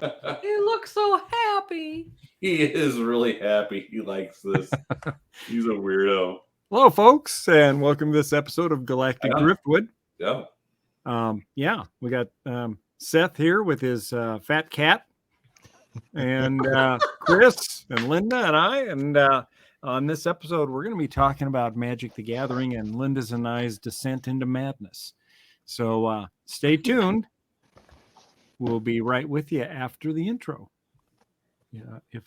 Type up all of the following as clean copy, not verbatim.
He looks so happy. He is really happy. He likes this. He's a weirdo. Hello, folks, and welcome to this episode of Galactic Driftwood. Yeah. We got Seth here with his fat cat, and Chris and Linda and I. And on this episode, we're going to be talking about Magic the Gathering and Linda's and I's descent into madness. So stay tuned. We'll be right with you after the intro. Yeah, if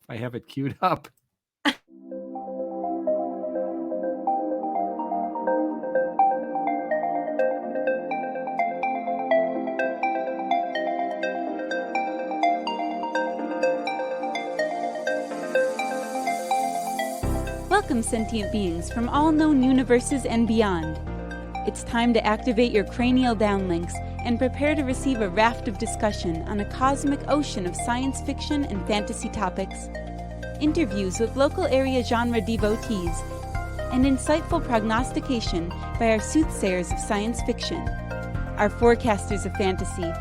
I have it queued up. Welcome, sentient beings from all known universes and beyond. It's time to activate your cranial downlinks and prepare to receive a raft of discussion on a cosmic ocean of science fiction and fantasy topics, interviews with local area genre devotees, and insightful prognostication by our soothsayers of science fiction, our forecasters of fantasy,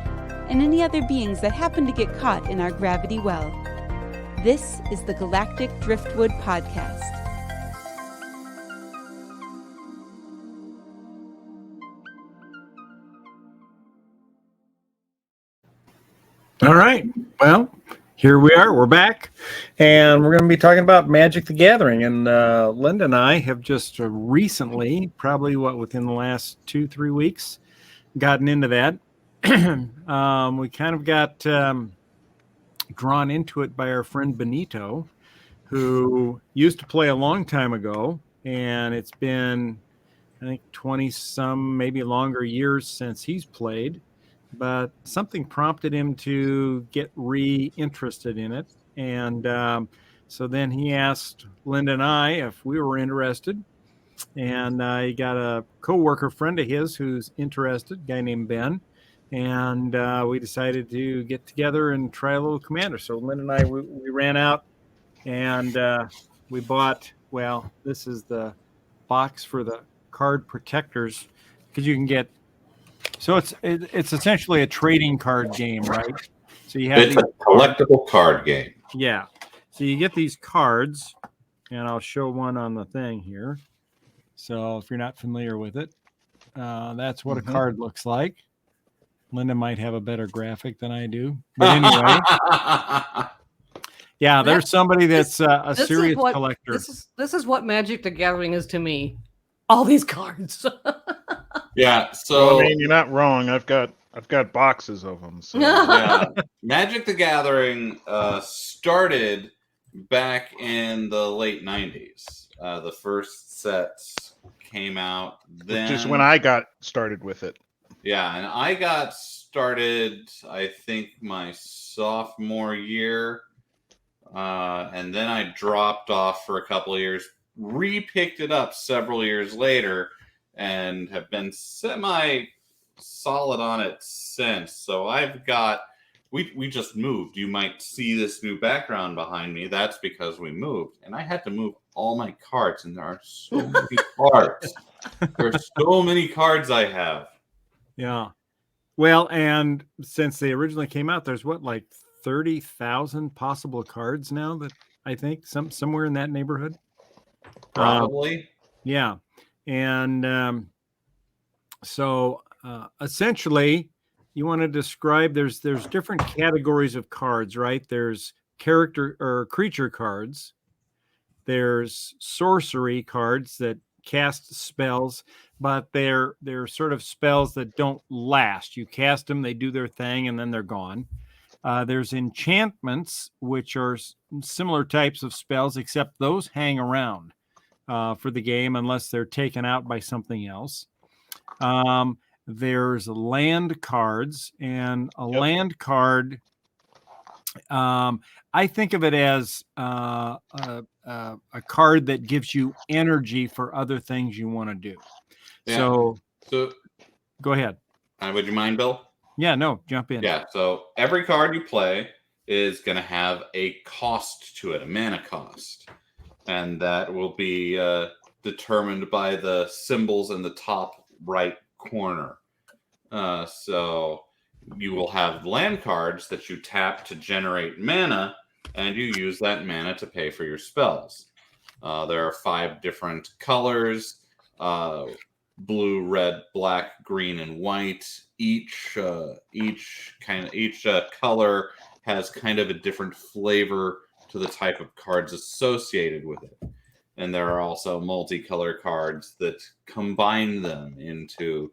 and any other beings that happen to get caught in our gravity well. This is the Galactic Driftwood Podcast. All right. Well, here we are. We're back, and we're going to be talking about Magic the Gathering. And Linda and I have just recently, probably within the last 2-3 weeks, gotten into that. We kind of got drawn into it by our friend Benito, who used to play a long time ago, and it's been, I think, 20-some, maybe longer years since he's played. But something prompted him to get re-interested in it. And so then he asked Linda and I if we were interested. And he got a co-worker friend of his who's interested, a guy named Ben. And we decided to get together and try a little Commander. So Linda and I, we ran out and we bought, well, this is the box for the card protectors, because you can get, so it's essentially a trading card game, right? So you have it's a collectible card game. Yeah. So you get these cards, and I'll show one on the thing here. So if you're not familiar with it, that's what a card looks like. Linda might have a better graphic than I do, but anyway. Yeah, there's somebody that's a serious collector. This is what Magic the Gathering is to me. All these cards. Yeah, so I mean, you're not wrong. I've got boxes of them. So. Yeah, Magic the Gathering started back in the late '90s. The first sets came out then, which is when I got started with it. Yeah, and I got started, I think, my sophomore year, and then I dropped off for a couple of years. Re-picked it up several years later and have been semi-solid on it since. So I've got, we just moved. You might see this new background behind me. That's because we moved. And I had to move all my cards, and there are so many cards. There are so many cards I have. Yeah. Well, and since they originally came out, there's like 30,000 possible cards now, that I think somewhere in that neighborhood. Probably. Yeah. And so essentially, you want to describe, there's different categories of cards, right? There's character or creature cards. There's sorcery cards that cast spells, but they're sort of spells that don't last. You cast them, they do their thing, and then they're gone. There's enchantments, which are similar types of spells, except those hang around for the game unless they're taken out by something else. There's land cards, and a land card, I think of it as a card that gives you energy for other things you want to do. Yeah. So go ahead. Would you mind, Bill? Yeah, no, jump in. Yeah, so every card you play is going to have a cost to it, a mana cost. And that will be determined by the symbols in the top right corner. So you will have land cards that you tap to generate mana, and you use that mana to pay for your spells. There are 5 different colors: blue, red, black, green, and white. Each color has kind of a different flavor to the type of cards associated with it. And there are also multicolor cards that combine them into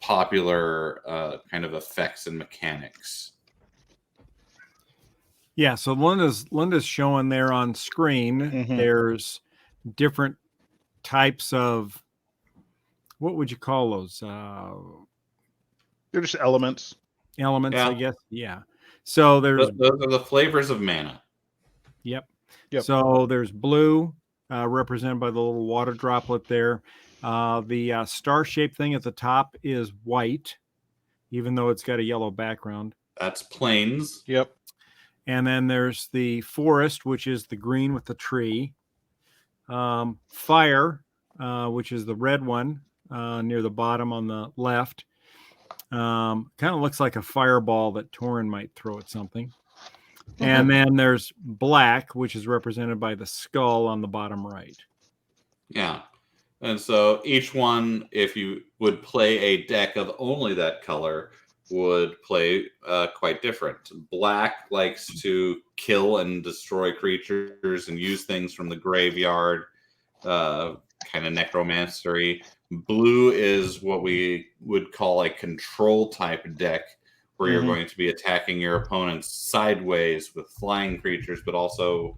popular kind of effects and mechanics. Yeah, so Linda's showing there on screen. Mhm. There's different types of, what would you call those? They're just elements. Elements, Yeah. I guess. Yeah. So there's Those are the flavors of mana. Yep. Yep. So there's blue, represented by the little water droplet there. The star-shaped thing at the top is white, even though it's got a yellow background. That's plains. Yep. And then there's the forest, which is the green with the tree. Fire, which is the red one near the bottom on the left. Kind of looks like a fireball that Torin might throw at something. And then there's black, which is represented by the skull on the bottom right. Yeah. And so each one, if you would play a deck of only that color, would play quite different. Black likes to kill and destroy creatures and use things from the graveyard, kind of necromancery. Blue is what we would call a control type deck, where you're going to be attacking your opponents sideways with flying creatures, but also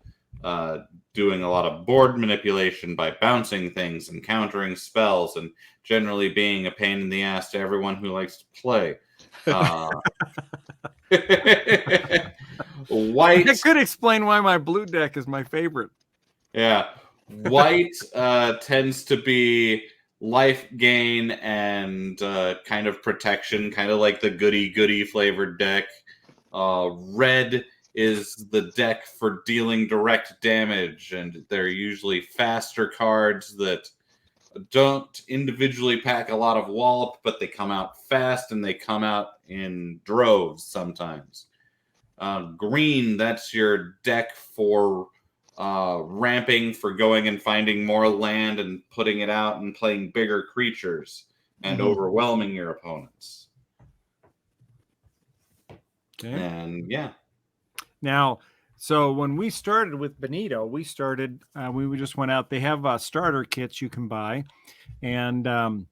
doing a lot of board manipulation by bouncing things and countering spells, and generally being a pain in the ass to everyone who likes to play. White. That could explain why my blue deck is my favorite. Yeah. White tends to be life gain and kind of protection, kind of like the goody flavored deck. Red is the deck for dealing direct damage, and they're usually faster cards that don't individually pack a lot of wallop, but they come out fast and they come out in droves sometimes. Green, that's your deck for ramping, for going and finding more land and putting it out and playing bigger creatures and overwhelming your opponents. Okay. And yeah. Now, so when we started with Benito, we just went out. They have starter kits you can buy, and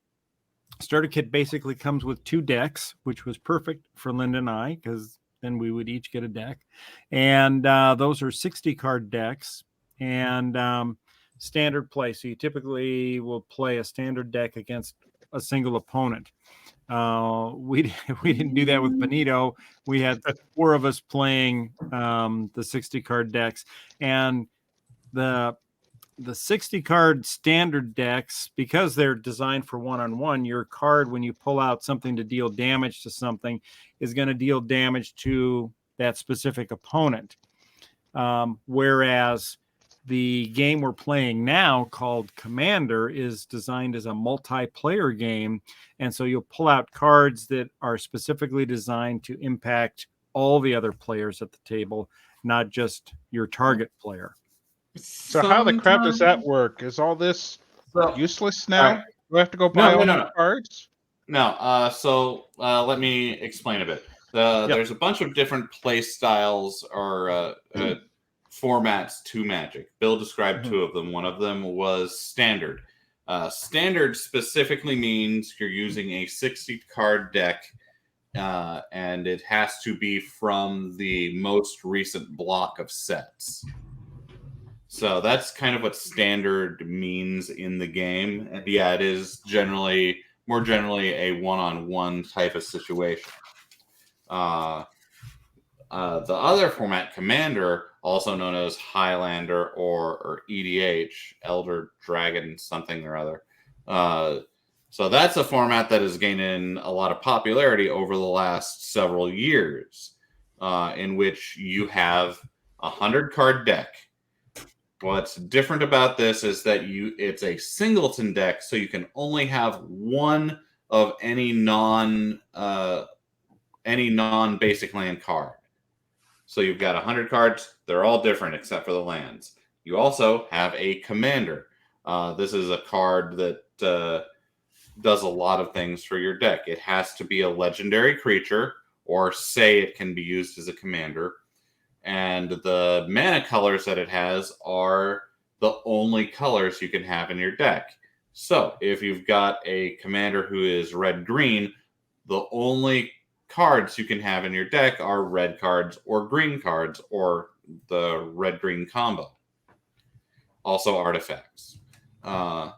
starter kit basically comes with 2 decks, which was perfect for Linda and I, because then we would each get a deck. And those are 60 card decks and standard play. So you typically will play a standard deck against a single opponent. We didn't do that with Benito. We had 4 of us playing the 60 card decks, and the 60 card standard decks, because they're designed for one-on-one, your card, when you pull out something to deal damage to something, is going to deal damage to that specific opponent. Whereas the game we're playing now, called Commander, is designed as a multiplayer game. And so you'll pull out cards that are specifically designed to impact all the other players at the table, not just your target player. So how the crap does that work? Is all this useless now? Right. Do I have to go buy all no. the cards? No. So let me explain a bit. There's a bunch of different play styles or formats to Magic. Bill described 2 of them. One of them was standard. Standard specifically means you're using a 60 card deck, and it has to be from the most recent block of sets. So that's kind of what standard means in the game. And yeah, it is more generally a one-on-one type of situation. The other format, Commander, also known as Highlander or EDH, Elder Dragon something or other. So that's a format that has gained in a lot of popularity over the last several years, in which you have a 100-card deck. What's different about this is that it's a singleton deck, so you can only have one of any any non-basic land card. So you've got 100 cards. They're all different except for the lands. You also have a commander. This is a card that does a lot of things for your deck. It has to be a legendary creature, or say it can be used as a commander. And the mana colors that it has are the only colors you can have in your deck. So if you've got a commander who is red-green, the only cards you can have in your deck are red cards or green cards, or the red-green combo. Also artifacts. And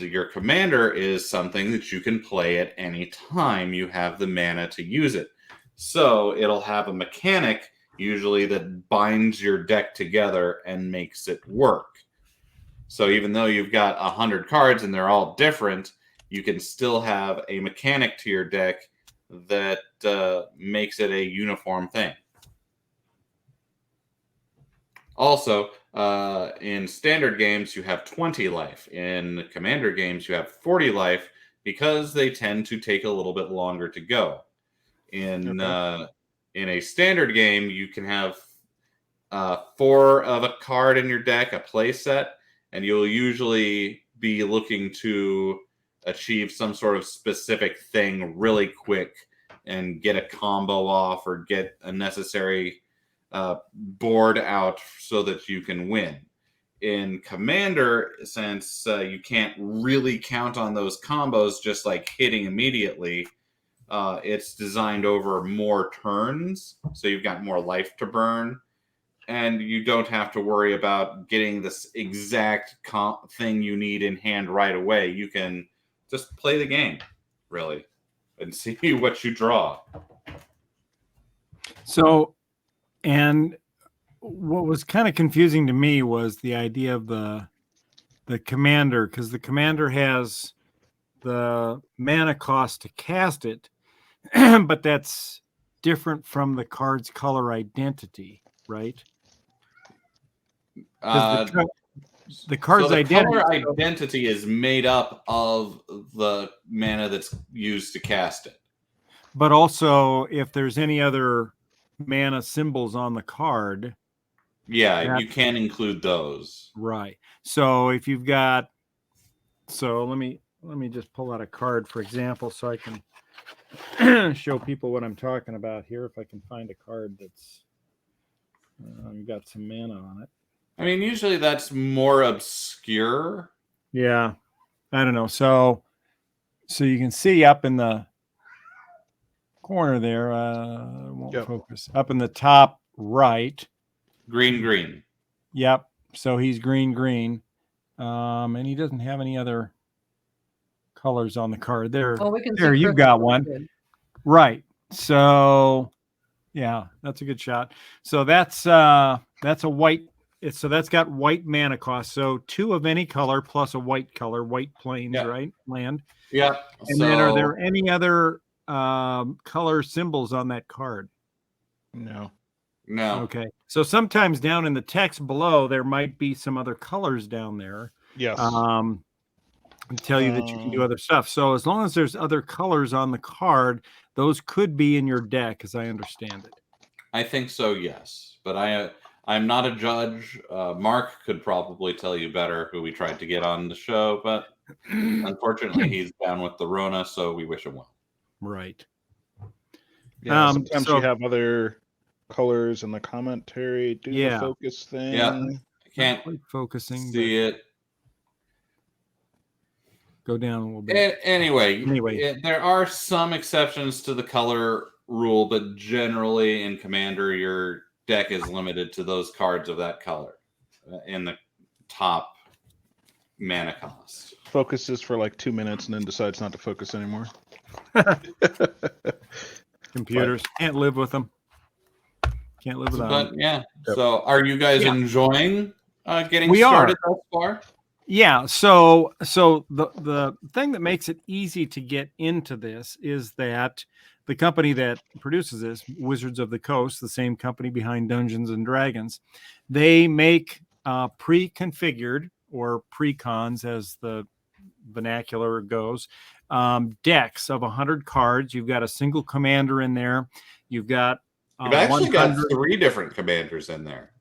your commander is something that you can play at any time you have the mana to use it. So it'll have a mechanic usually that binds your deck together and makes it work. So even though you've got 100 cards and they're all different, you can still have a mechanic to your deck that makes it a uniform thing. Also, in standard games, you have 20 life. In commander games, you have 40 life because they tend to take a little bit longer to go. In a standard game, you can have 4 of a card in your deck, a play set, and you'll usually be looking to achieve some sort of specific thing really quick and get a combo off or get a necessary board out so that you can win. In Commander, since you can't really count on those combos just like hitting immediately, it's designed over more turns, so you've got more life to burn, and you don't have to worry about getting this exact thing you need in hand right away. You can just play the game, really, and see what you draw. So, and what was kind of confusing to me was the idea of the commander, because the commander has the mana cost to cast it, but that's different from the card's color identity, right? The card's color identity is made up of the mana that's used to cast it. But also, if there's any other mana symbols on the card, you can include those. Right. So if you've got, let me just pull out a card, for example, so I can show people what I'm talking about here. If I can find a card that's got some mana on it. I mean, usually that's more obscure. Yeah, I don't know. So you can see up in the corner there, won't focus, up in the top right, green. Yep. So he's green, and he doesn't have any other colors on the card. There, you've got one, right? So, yeah, that's a good shot. So that's a white. So that's got white mana cost. So 2 of any color plus a white color, white plains, right? Land. Yeah. And then are there any other color symbols on that card? No. Okay. So sometimes down in the text below, there might be some other colors down there. Yes. And tell you that you can do other stuff. So as long as there's other colors on the card, those could be in your deck, as I understand it. I think so, yes. But I'm not a judge. Mark could probably tell you better, who we tried to get on the show, but unfortunately he's down with the Rona, so we wish him well. Right. Yeah, sometimes you have other colors in the commentary. Do the focus thing. Yeah, I can't focusing. See it. Go down a little bit. Anyway, there are some exceptions to the color rule, but generally in Commander, your deck is limited to those cards of that color in the top mana cost. Focuses for like 2 minutes and then decides not to focus anymore. Computers can't live with them. Can't live without them. Yeah. So are you guys enjoying getting started thus far? Yeah. So the thing that makes it easy to get into this is that the company that produces this, Wizards of the Coast, the same company behind Dungeons and Dragons, they make pre-configured, or pre-cons as the vernacular goes. Decks of 100 cards. You've got a single commander in there. You've got You've actually 100... got 3 different commanders in there.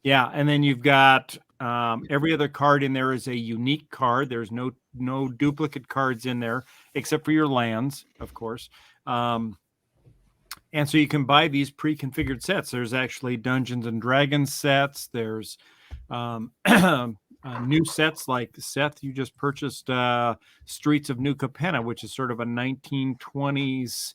Yeah, and then you've got every other card in there is a unique card. There's no duplicate cards in there except for your lands, of course. And so you can buy these pre-configured sets. There's actually Dungeons and Dragons sets. There's new sets like Seth, you just purchased Streets of New Capenna, which is sort of a 1920s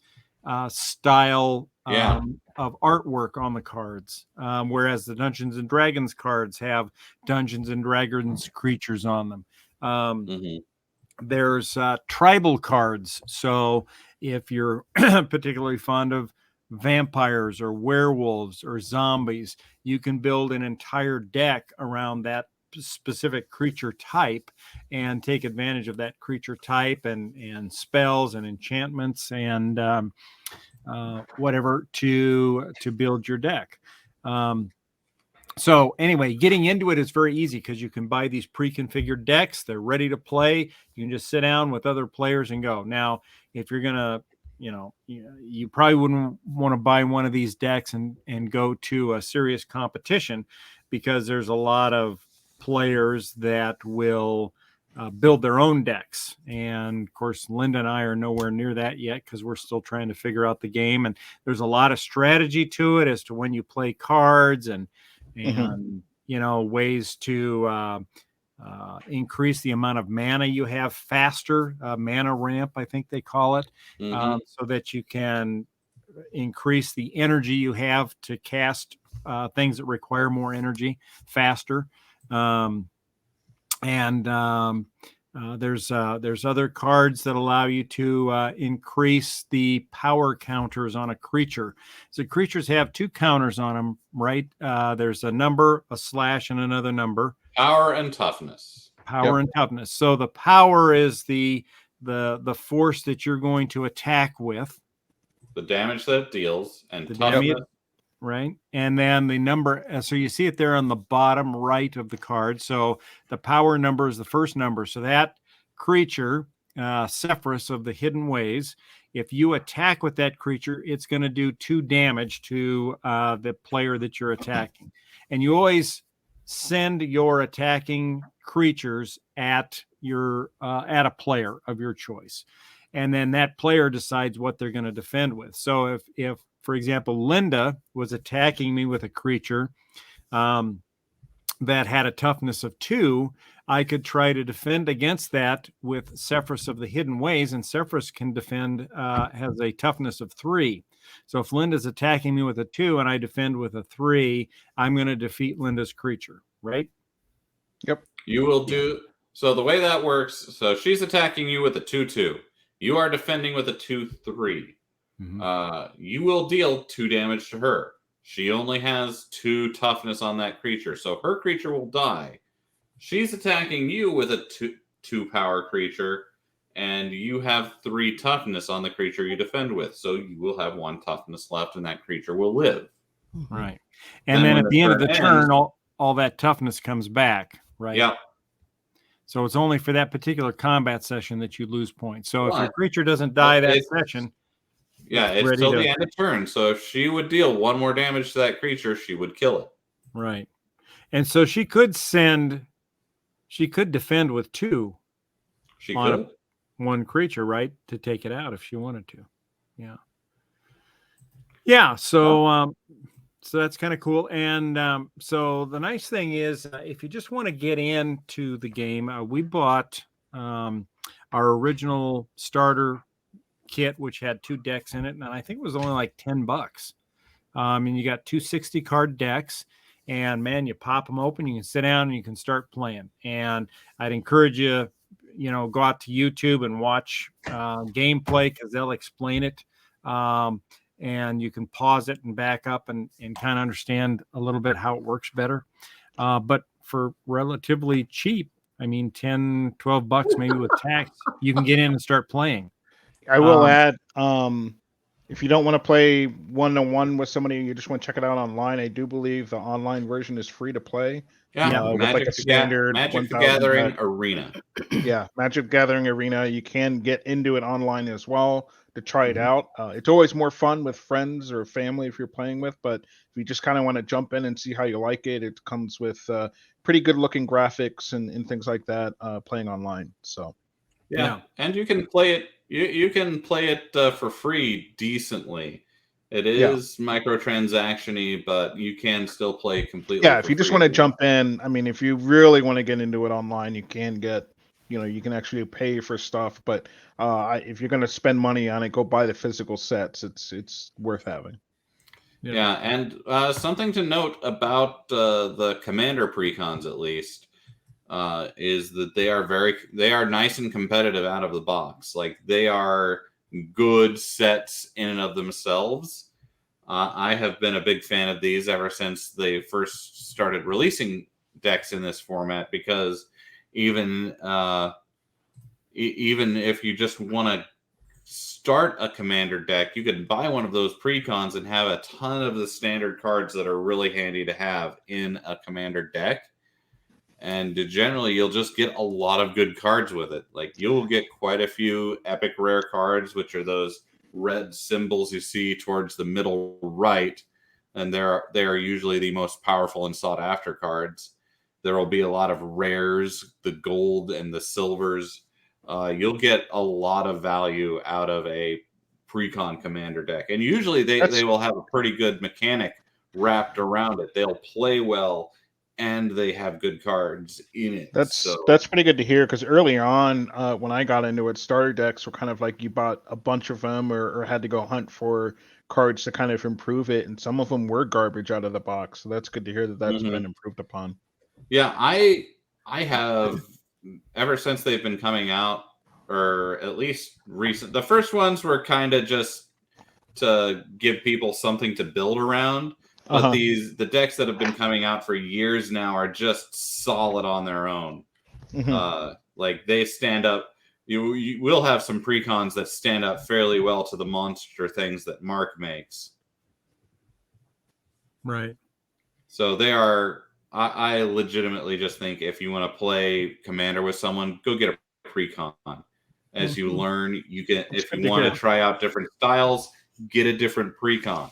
style of artwork on the cards, whereas the Dungeons and Dragons cards have Dungeons and Dragons creatures on them. There's tribal cards. So if you're particularly fond of vampires or werewolves or zombies, you can build an entire deck around that specific creature type and take advantage of that creature type and spells and enchantments and whatever to build your deck. So anyway, getting into it is very easy because you can buy these pre-configured decks. They're ready to play. You can just sit down with other players and go. Now, if you're going to, you probably wouldn't want to buy one of these decks and go to a serious competition because there's a lot of players that will build their own decks. And of course, Linda and I are nowhere near that yet because we're still trying to figure out the game. And there's a lot of strategy to it as to when you play cards and ways to increase the amount of mana you have faster, mana ramp, I think they call it, so that you can increase the energy you have to cast things that require more energy faster. There's other cards that allow you to increase the power counters on a creature. So creatures have 2 counters on them, right? There's a number, a slash, and another number. Power and toughness. Power and toughness. So the power is the force that you're going to attack with. The damage that it deals, and toughness. Right. And then the number, so you see it there on the bottom right of the card. So the power number is the first number. So that creature, Sephiroth of the Hidden Ways, if you attack with that creature, it's going to do 2 damage to the player that you're attacking. And you always send your attacking creatures at a player of your choice. And then that player decides what they're going to defend with. So if for example, Linda was attacking me with a creature that had a toughness of 2, I could try to defend against that with Sephiroth of the Hidden Ways, and Sephiroth can defend, has a toughness of 3. So if Linda's attacking me with a 2 and I defend with a 3, I'm going to defeat Linda's creature, right? Yep. You will do. So the way that works, so she's attacking you with a 2/2. You are defending with a 2/3. You will deal 2 damage to her. She only has 2 toughness on that creature, so her creature will die. She's attacking you with a 2 power creature, and you have 3 toughness on the creature you defend with, so you will have 1 toughness left, and that creature will live. Right. And then at the end of the turn, all that toughness comes back, right? Yeah. So it's only for that particular combat session that you lose points. So if your creature doesn't die that session... Yeah, it's till the end of turn. So if she would deal 1 more damage to that creature, she would kill it. Right. And so she could defend with 2 She on could. 1 creature, right? To take it out if she wanted to. Yeah. Yeah. So, so that's kind of cool. And so the nice thing is, if you just want to get into the game, we bought our original starter kit, which had 2 decks in it, and I think it was only like $10. And you got 2 60-card decks, and man, you pop them open, you can sit down and you can start playing. And I'd encourage you, go out to YouTube and watch gameplay because they'll explain it. And you can pause it and back up and kind of understand a little bit how it works better. But for relatively cheap, I mean, $10-12 maybe with tax, you can get in and start playing. I will add, if you don't want to play one-on-one with somebody, you just want to check it out online. I do believe the online version is free to play. Yeah, with Magic, like a standard Magic the 1,000 Gathering deck. Arena. Yeah, Magic Gathering Arena. You can get into it online as well to try it out. It's always more fun with friends or family if you're playing with, but if you just kind of want to jump in and see how you like it, it comes with pretty good looking graphics and things like that playing online. So yeah, and you can play it. You can play it for free decently. It is microtransaction-y, but you can still play completely. Yeah, if you just want to jump in, I mean, if you really want to get into it online, you can get, you can actually pay for stuff. But if you're going to spend money on it, go buy the physical sets. It's worth having. Yeah, and something to note about the Commander precons, at least, is that they are nice and competitive out of the box. Like, they are good sets in and of themselves. I have been a big fan of these ever since they first started releasing decks in this format, because even if you just want to start a commander deck, you can buy one of those precons and have a ton of the standard cards that are really handy to have in a commander deck. And generally, you'll just get a lot of good cards with it. Like, you'll get quite a few epic rare cards, which are those red symbols you see towards the middle right, and they are usually the most powerful and sought after cards. There will be a lot of rares, the gold and the silvers. You'll get a lot of value out of a precon commander deck, and usually they will have a pretty good mechanic wrapped around it. They'll play well, and they have good cards in it. That's pretty good to hear, because early on, when I got into it, starter decks were kind of like you bought a bunch of them or had to go hunt for cards to kind of improve it, and some of them were garbage out of the box. So that's good to hear that that's been improved upon. Yeah, I have, ever since they've been coming out, or at least recent. The first ones were kind of just to give people something to build around. But the decks that have been coming out for years now are just solid on their own. Like, they stand up. You will have some precons that stand up fairly well to the monster things that Mark makes. Right. So they are. I legitimately just think if you want to play Commander with someone, go get a precon. As you learn, you can. If you want to try out different styles, get a different precon.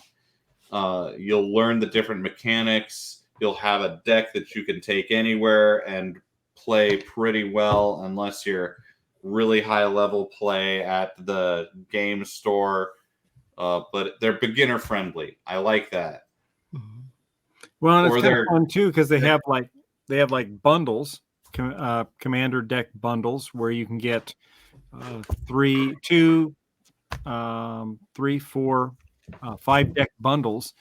You'll learn the different mechanics. You'll have a deck that you can take anywhere and play pretty well, unless you're really high level play at the game store. But they're beginner friendly. I like that. Well, and it's kind of fun too, because they have like bundles, commander deck bundles, where you can get 3, 4, 5 deck bundles,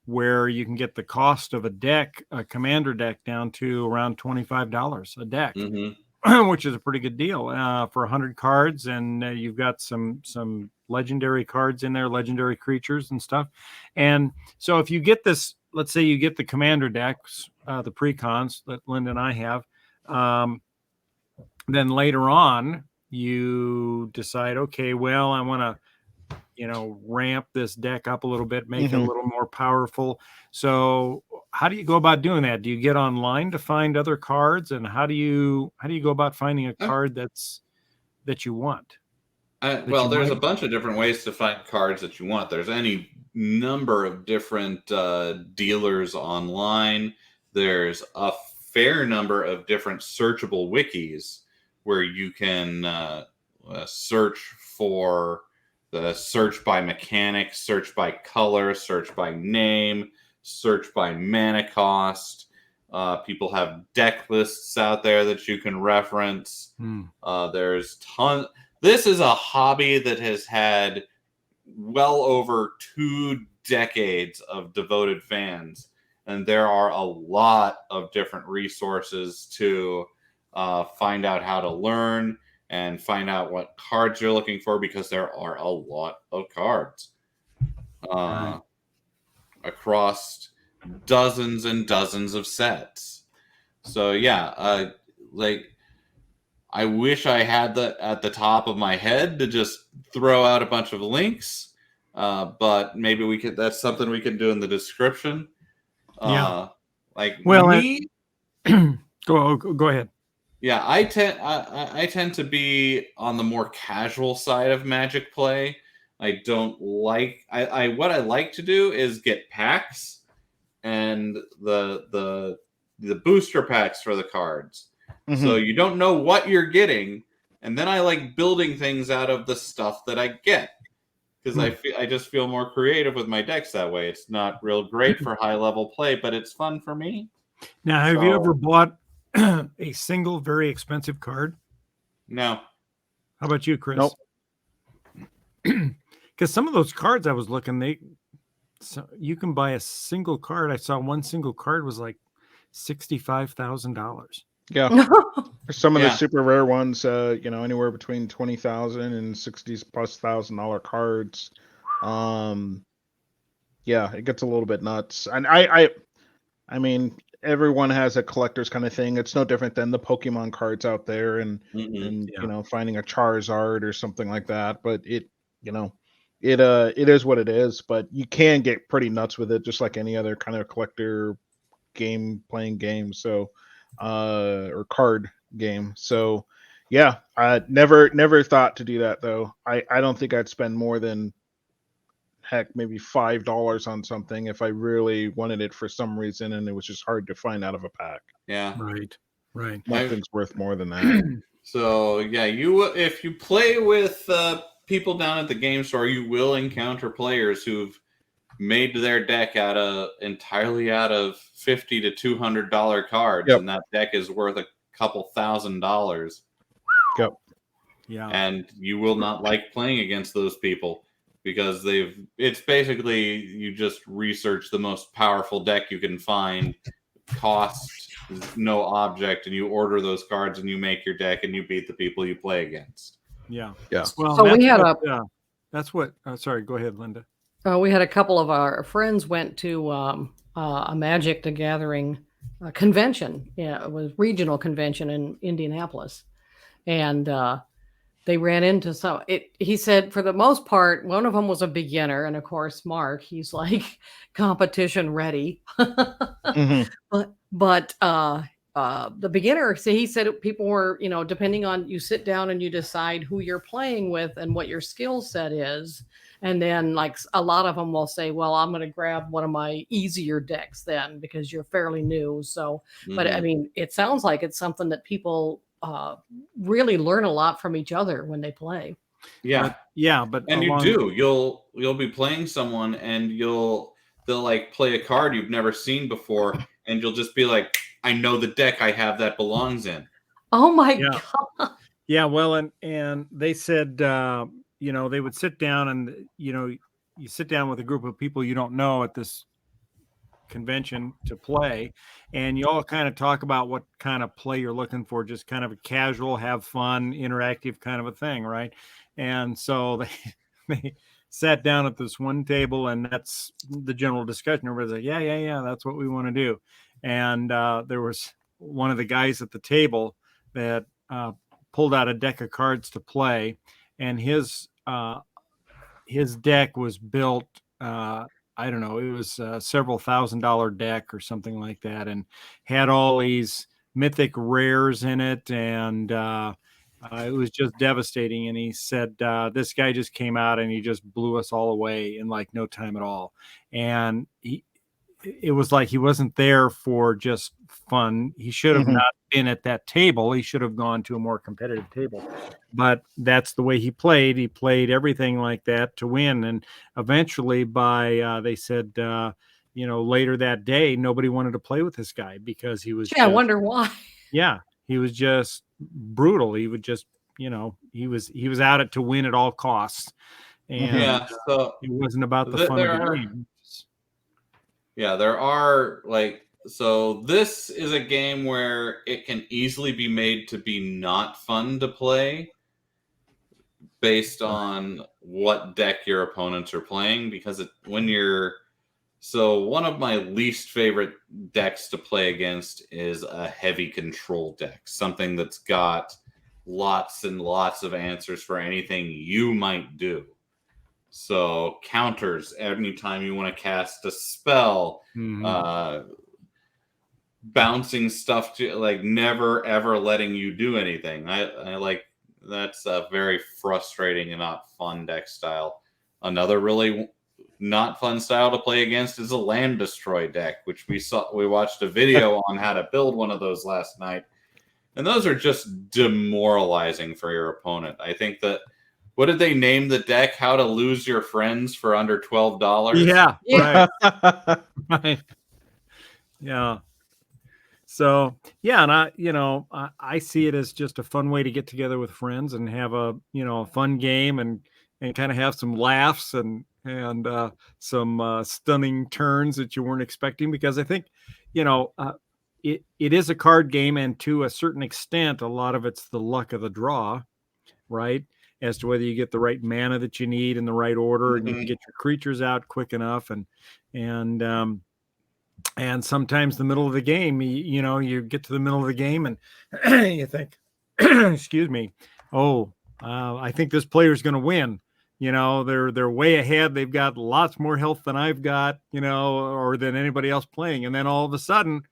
where you can get the cost of a commander deck, down to around $25 a deck, which is a pretty good deal for 100 cards, and you've got some legendary cards in there, legendary creatures and stuff. And so if you get this, let's say you get the commander decks, the precons that Linda and I have, then later on you decide, okay, well, I want to ramp this deck up a little bit, make it a little more powerful. So how do you go about doing that? Do you get online to find other cards, and how do you go about finding a card that you want? Well, there's a bunch of different ways to find cards that you want. There's any number of different dealers online. There's a fair number of different searchable wikis where you can search for the search by mechanic, search by color, search by name, search by mana cost. People have deck lists out there that you can reference. There's tons. This is a hobby that has had well over 2 decades of devoted fans, and there are a lot of different resources to find out how to learn and find out what cards you're looking for, because there are a lot of cards across dozens and dozens of sets. So yeah, like, I wish I had that at the top of my head to just throw out a bunch of links, but maybe we could. That's something we could do in the description. Yeah. Like Well, me. go ahead. Yeah, I tend to be on the more casual side of Magic play. I don't like I what I like to do is get packs and the booster packs for the cards. Mm-hmm. So you don't know what you're getting, and then I like building things out of the stuff that I get. Because I just feel more creative with my decks that way. It's not real great for high level play, but it's fun for me. Now, have you ever bought a single very expensive card? No. How about you, Chris? Nope. Because some of those cards I was looking, so you can buy a single card. I saw one single card was like $65,000. Yeah. Some of the Yeah. super rare ones, anywhere between 20,000 and 60+ $1,000 cards. Yeah, it gets a little bit nuts. And I mean, everyone has a collector's kind of thing. It's no different than the Pokemon cards out there, and finding a Charizard or something like that. But it is what it is. But you can get pretty nuts with it, just like any other kind of collector playing game. So, or card game. So, yeah, I never thought to do that though. I don't think I'd spend more than heck maybe $5 on something if I really wanted it for some reason and it was just hard to find out of a pack. Yeah. Right. Nothing's worth more than that. So yeah, if you play with people down at the game store, you will encounter players who've made their deck entirely out of $50 to $200 cards, and that deck is worth a couple $1,000. Yep. Yeah. And you will not like playing against those people because it's basically you just research the most powerful deck you can find, cost no object, and you order those cards and you make your deck and you beat the people you play against. Yeah. Well, so we had that's what. Sorry, go ahead, Linda. We had a couple of our friends went to a Magic the Gathering convention. Yeah, it was regional convention in Indianapolis, and they ran into some. He said for the most part, one of them was a beginner, and of course, Mark, he's like competition ready. But the beginner, so he said people were, depending on, you sit down and you decide who you're playing with and what your skill set is. And then like a lot of them will say, well, I'm going to grab one of my easier decks then because you're fairly new. So, but I mean, it sounds like it's something that people really learn a lot from each other when they play. Yeah. But and you'll be playing someone and they'll like play a card you've never seen before. And you'll just be like, I know the deck I have that belongs in. Oh my God. Yeah. Well, and they said, they would sit down and, you sit down with a group of people you don't know at this convention to play, and you all kind of talk about what kind of play you're looking for, just kind of a casual, have fun, interactive kind of a thing, right? And so they sat down at this one table, and that's the general discussion. Everybody's like, yeah, that's what we want to do. And there was one of the guys at the table that pulled out a deck of cards to play, and his deck was built, I don't know, it was a several $1,000 deck or something like that, and had all these mythic rares in it, and it was just devastating. And he said, this guy just came out and he just blew us all away in like no time at all. And it was like he wasn't there for just fun. He should have not been at that table. He should have gone to a more competitive table. But that's the way he played. He played everything like that to win. And eventually they said, later that day, nobody wanted to play with this guy because he was. I wonder why. Yeah, he was just brutal. He would just, he was out it to win at all costs. And so it wasn't about the fun of the game. Yeah, there are so this is a game where it can easily be made to be not fun to play based on what deck your opponents are playing, because one of my least favorite decks to play against is a heavy control deck, something that's got lots and lots of answers for anything you might do. So counters anytime you want to cast a spell, bouncing stuff to like never ever letting you do anything. I like that's a very frustrating and not fun deck style. Another really not fun style to play against is a land destroy deck, which we watched a video on how to build one of those last night. And those are just demoralizing for your opponent. I think that what did they name the deck? How to Lose Your Friends for Under $12? Yeah, Yeah. right. Right. Yeah. So yeah, and I see it as just a fun way to get together with friends and have a a fun game and kind of have some laughs and some stunning turns that you weren't expecting, because I think it is a card game, and to a certain extent, a lot of it's the luck of the draw, right? As to whether you get the right mana that you need in the right order, and you can get your creatures out quick enough, and sometimes the middle of the game, you get to the middle of the game and you think, excuse me, I think this player's going to win. They're way ahead. They've got lots more health than I've got, or than anybody else playing. And then all of a sudden,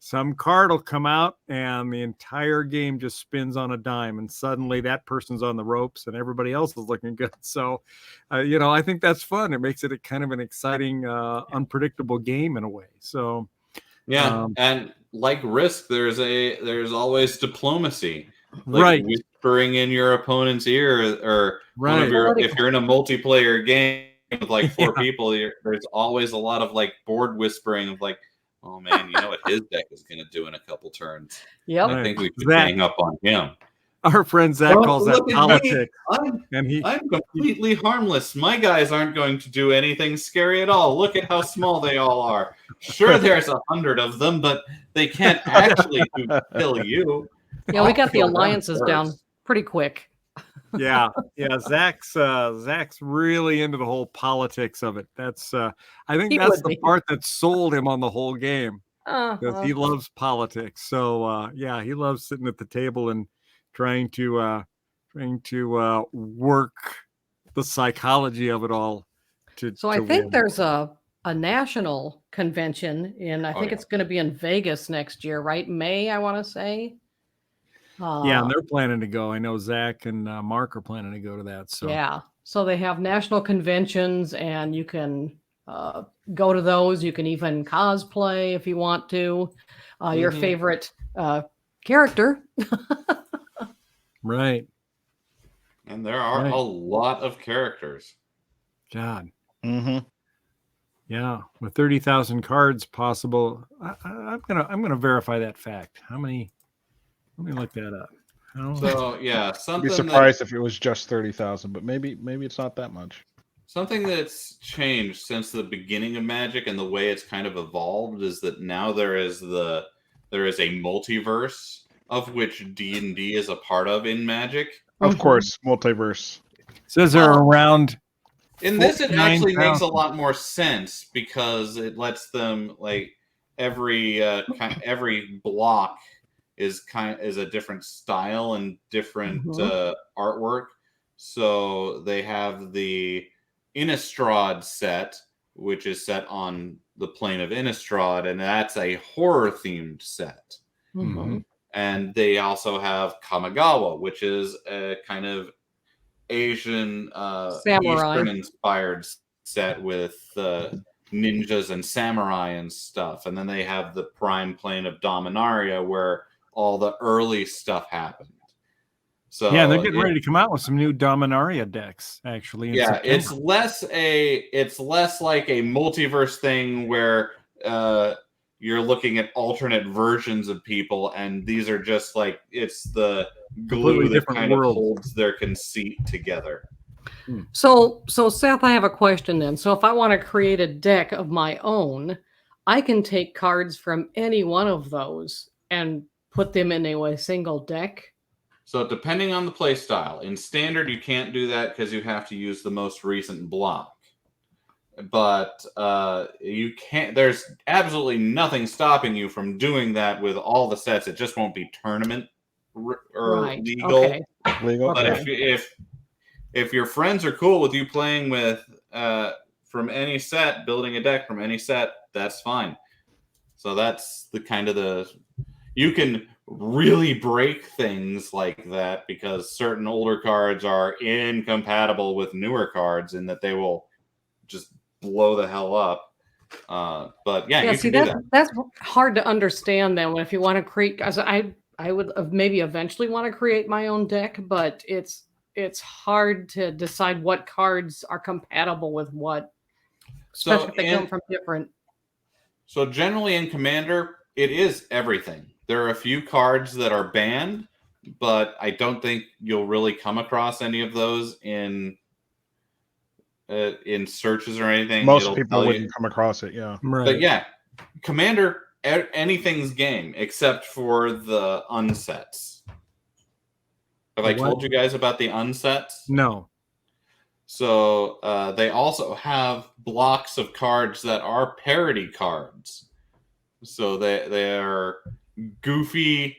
some card will come out and the entire game just spins on a dime, and suddenly that person's on the ropes and everybody else is looking good. So, I think that's fun. It makes it a kind of an exciting, unpredictable game in a way. So, yeah, and like Risk, there's always diplomacy, like right? Whispering in your opponent's ear, or right. If you're in a multiplayer game with like four people, there's always a lot of like board whispering of like, oh man, you know what his deck is going to do in a couple turns. Yep. I think we should gang up on him. Our friend Zach calls that politics. I'm completely harmless. My guys aren't going to do anything scary at all. Look at how small they all are. Sure, there's 100 of them, but they can't actually kill you. Yeah, we got the alliances down pretty quick. Yeah. Zach's really into the whole politics of it. That's I think that's the part that sold him on the whole game, because he loves politics. So yeah, he loves sitting at the table and trying to work the psychology of it all. I think there's a national convention I think it's going to be in Vegas next year, right? May, I want to say. Yeah, and they're planning to go. I know Zach and Mark are planning to go to that. So yeah, so they have national conventions, and you can go to those. You can even cosplay if you want to, your favorite character. Right. And there are a lot of characters. God. Yeah, with 30,000 cards possible. I'm gonna verify that fact. How many? Let me look that up. So yeah, I'd be surprised if it was just 30,000, but maybe it's not that much. Something that's changed since the beginning of Magic and the way it's kind of evolved is that now there is a multiverse of which D&D is a part of in Magic. Of course, Multiverse. Says they're around. In this, it actually makes a lot more sense, because it lets them, like, every block is a different style and different artwork. So they have the Innistrad set, which is set on the plane of Innistrad, and that's a horror-themed set. And they also have Kamigawa, which is a kind of Asian, Eastern-inspired set with ninjas and samurai and stuff. And then they have the prime plane of Dominaria, where all the early stuff happened. So yeah, they're getting ready to come out with some new Dominaria decks, actually. Yeah, it's less like a multiverse thing where you're looking at alternate versions of people, and these are just like, it's the glue that kind of holds their conceit together. So Seth, I have a question then. So if I want to create a deck of my own, I can take cards from any one of those and put them into a single deck? So depending on the play style, in Standard you can't do that because you have to use the most recent block. But you can't. There's absolutely nothing stopping you from doing that with all the sets. It just won't be tournament or legal. Okay. Legal. But if your friends are cool with you playing with from any set, building a deck from any set, that's fine. So that's the kind of you can really break things like that because certain older cards are incompatible with newer cards in that they will just blow the hell up. But yeah, you see, can do that. that's hard to understand then if you want to create, as I would maybe eventually want to create my own deck, but it's hard to decide what cards are compatible with what, especially if they come from different. So generally in Commander, it is everything. There are a few cards that are banned, but I don't think you'll really come across any of those in searches or anything. Most people wouldn't come across it, yeah. Right. But yeah, Commander, anything's game except for the unsets. Have I told you guys about the unsets? No. So they also have blocks of cards that are parody cards. So they are goofy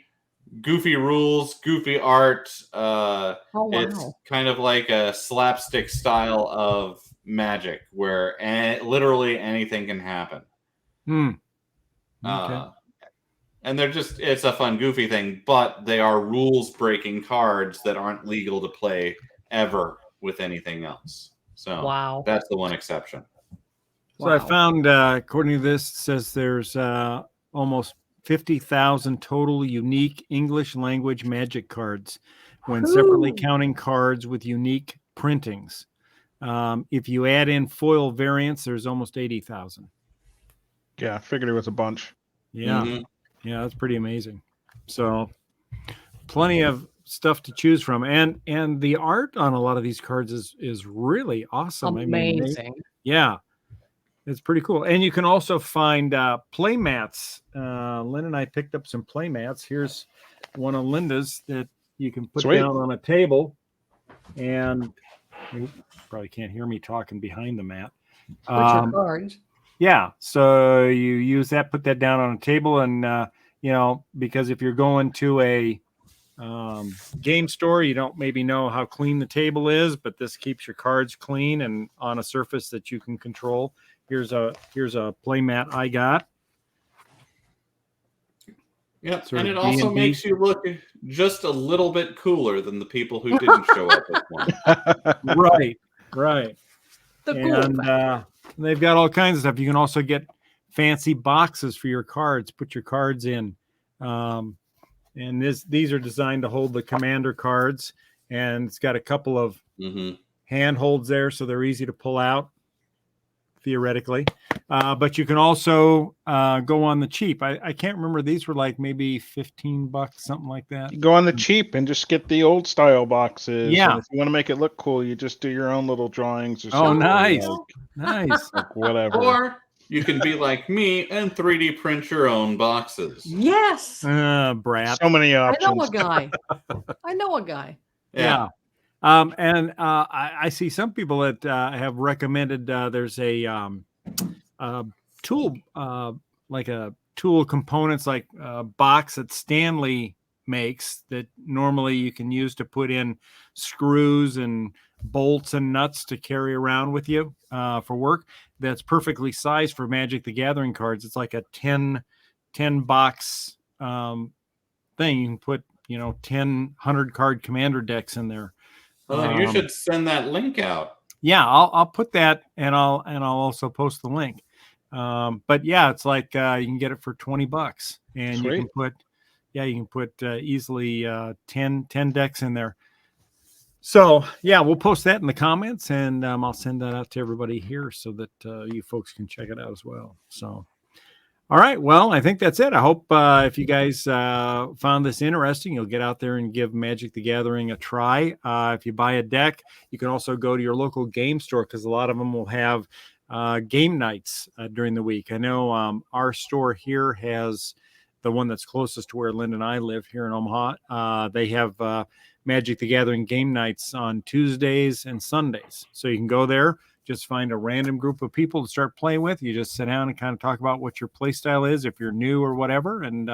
rules, goofy art. Oh, wow. It's kind of like a slapstick style of Magic where literally anything can happen. Okay. And it's a fun, goofy thing, but they are rules-breaking cards that aren't legal to play ever with anything else. So wow, that's the one exception. So I found, according to this, it says there's almost 50,000 total unique English language Magic cards when separately counting cards with unique printings. If you add in foil variants, there's almost 80,000. Yeah, I figured it was a bunch. Yeah. Mm-hmm. Yeah, that's pretty amazing. So plenty of stuff to choose from. And the art on a lot of these cards is really awesome. Amazing. I mean, yeah. It's pretty cool. And you can also find play mats. Lynn and I picked up some play mats. Here's one of Linda's that you can put down on a table. And you probably can't hear me talking behind the mat. Put your cards. Yeah. So you use that, put that down on a table. And, because if you're going to a game store, you don't maybe know how clean the table is, but this keeps your cards clean and on a surface that you can control. Here's a play mat I got. Yep, and it also makes you look just a little bit cooler than the people who didn't show up at one. Right. And they've got all kinds of stuff. You can also get fancy boxes for your cards. Put your cards in. And these are designed to hold the Commander cards. And it's got a couple of handholds there, so they're easy to pull out, theoretically. But you can also go on the cheap. I can't remember. These were like maybe $15, something like that. You go on the cheap and just get the old style boxes. Yeah. And if you want to make it look cool, you just do your own little drawings. Or something. Nice. Nice. Like whatever. Or you can be like me and 3D print your own boxes. Yes. Brat. So many options. I know a guy. Yeah. And I see some people that have recommended there's a tool, like a tool components, like a box that Stanley makes that normally you can use to put in screws and bolts and nuts to carry around with you for work. That's perfectly sized for Magic the Gathering cards. It's like a 10 box thing. You can put 10 100 card Commander decks in there. Well, you should send that link out. Yeah, I'll put that, and I'll also post the link. But yeah, it's like you can get it for $20, and Sweet. you can put easily 10 decks in there. So yeah, we'll post that in the comments, and I'll send that out to everybody here so that you folks can check it out as well. So. All right. Well, I think that's it. I hope if you guys found this interesting, you'll get out there and give Magic the Gathering a try. If you buy a deck, you can also go to your local game store because a lot of them will have game nights during the week. I know our store here has the one that's closest to where Lynn and I live here in Omaha. They have Magic the Gathering game nights on Tuesdays and Sundays. So you can go there. Just find a random group of people to start playing with. You just sit down and kind of talk about what your play style is, if you're new or whatever, and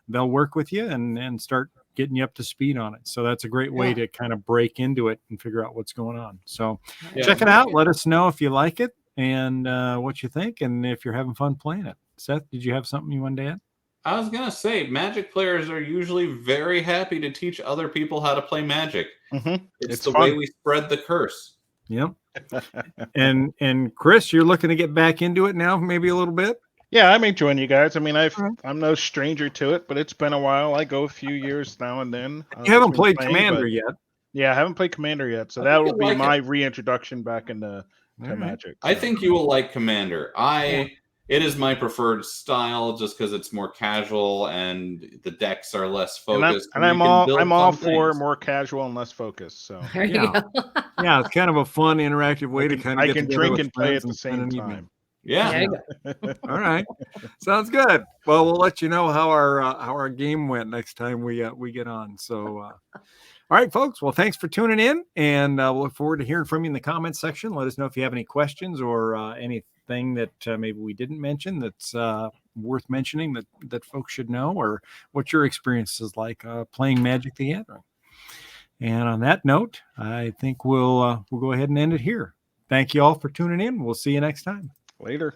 they'll work with you and start getting you up to speed on it. So that's a great way to kind of break into it and figure out what's going on. So check it out. Let us know if you like it and what you think, and if you're having fun playing it. Seth, did you have something you wanted to add? I was going to say, Magic players are usually very happy to teach other people how to play Magic. Mm-hmm. It's the way we spread the curse. Yep. and Chris, you're looking to get back into it now, maybe a little bit? Yeah, I'm enjoying you guys. I mean, I'm no stranger to it, but it's been a while. I go a few years now and then. You haven't played Commander yet. Yeah, I haven't played Commander yet, so that will be my reintroduction back into Magic. So. I think you will like Commander. It is my preferred style just because it's more casual and the decks are less focused. And I'm all for more casual and less focused. So There you go. Yeah, it's kind of a fun, interactive way to kind of get together drink with and play at friends the and same time. Yeah. All right. Sounds good. Well, we'll let you know how our game went next time we get on. So, all right, folks. Well, thanks for tuning in, and we'll look forward to hearing from you in the comments section. Let us know if you have any questions or anything that maybe we didn't mention that's worth mentioning that folks should know, or what your experience is like playing Magic the Gathering. And on that note, I think we'll go ahead and end it here. Thank you all for tuning in. We'll see you next time. Later.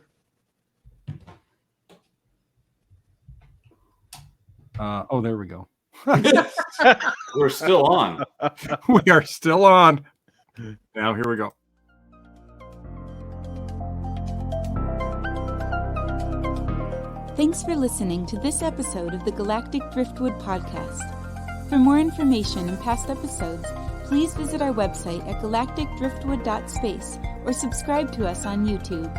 There we go. We're still on. We are still on. Now here we go. Thanks for listening to this episode of the Galactic Driftwood podcast. For more information and past episodes, please visit our website at galacticdriftwood.space or subscribe to us on YouTube.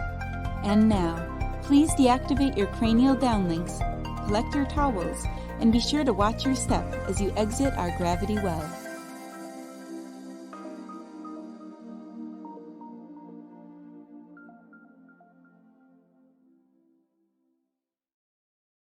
And now, please deactivate your cranial downlinks, collect your towels, and be sure to watch your step as you exit our gravity well.